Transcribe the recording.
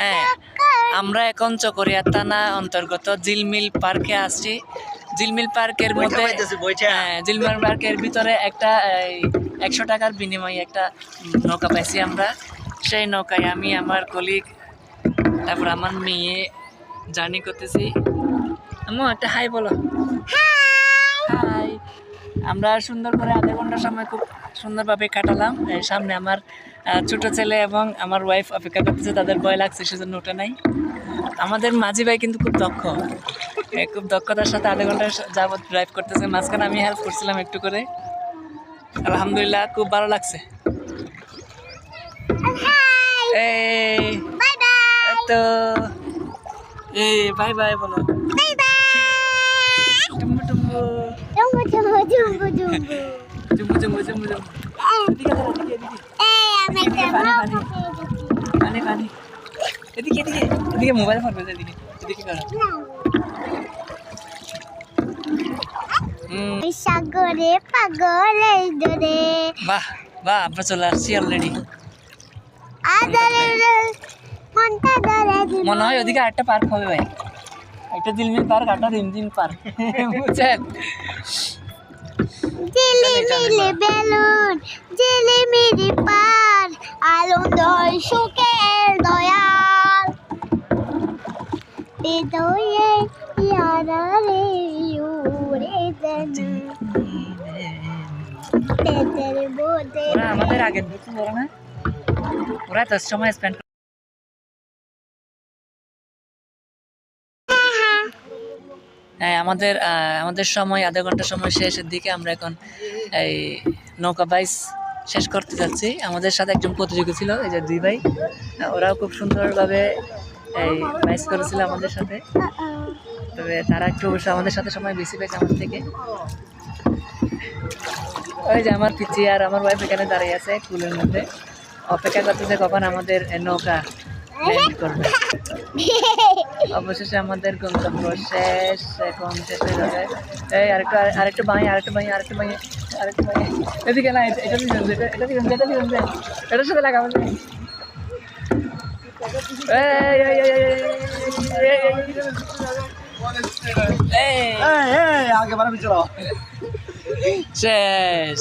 হ্যাঁ, আমরা এখন চকরিয়া থানা অন্তর্গত জিলমিল পার্কে আসছি। জিলমিল পার্কের মধ্যে জিলমিল পার্কের ভিতরে একটা 100 টাকার বিনিময়ে একটা নৌকা পাইছি আমরা। সেই নৌকায় আমি, আমার কলিগ, তারপর আমার মেয়ে জার্নি করতেছি। আম্মু একটা হাই বলো। হাই। আমরা সুন্দর করে আধা ঘন্টার সময় খুব সুন্দরভাবে কাটালাম। সামনে আমার ছোট ছেলে এবং আমার ওয়াইফ অপেক্ষা করতেছে, তাদের ভয় লাগছে সেজন্য ওঠে নাই। আমাদের মাঝি ভাই কিন্তু খুব দক্ষ, খুব দক্ষতার সাথে আধা ঘন্টা যাবত ড্রাইভ করতেছে। মাঝখানে আমি হেল্প করছিলাম একটু করে। আলহামদুলিল্লাহ খুব ভালো লাগছে। এই তো এই বাই বাই বলো। টুম্বু টুম্বু জুম্বু জুম্বু জুম্বু জুম্বু। পানি পানি এদিকে এদিকে এদিকে মোবাইল ফোন বেজে এদিকে এদিকে করো। সাগরে পাগলের ডরে। বাহ বাহ, আমরা চলে আসছি অলরেডি। মনে হয় ওদিকে আরেকটা পার্ক হবে ভাই, একটা জিলমিল পার্ক, একটা রিমঝিম পার্ক, বুঝছেন? ঝিলিমিলি বেলুন ঝিলিমিলি পার আনন্দ সুখের দয়াল হৃদয়ে ইয়ারে উড়ে যেন তেদের বোধে। ওরা আমাদের আগের বছর ওরা না, ওরা তার সময় স্পেন্ড। হ্যাঁ, আমাদের সময় আধা ঘন্টা সময় শেষের দিকে। আমরা এখন এই নৌকা বাইচ শেষ করতে যাচ্ছি। আমাদের সাথে একজন প্রতিযোগী ছিল, এই যে 2 ভাই, ওরাও খুব সুন্দরভাবে এই বাইচ করেছিল আমাদের সাথে। তবে তারা একটু অবশ্য আমাদের সাথে সময় বেশি পেয়েছে আমাদের থেকে। ওই যে আমার পিচি আর আমার ওয়াইফ এখানে দাঁড়িয়ে আছে কুলের মধ্যে, অপেক্ষা করতেছে কখন আমাদের নৌকা ল্যান্ড করবে। অবশেষে আমাদের গন্তব্য শেষ, এখন শেষ হয়ে যাবে। এই আরেকটু বাঁয়ে এদিকে না, এটা এটার সাথে লাগাবো। আগে বাড়াবি চলো। শেষ।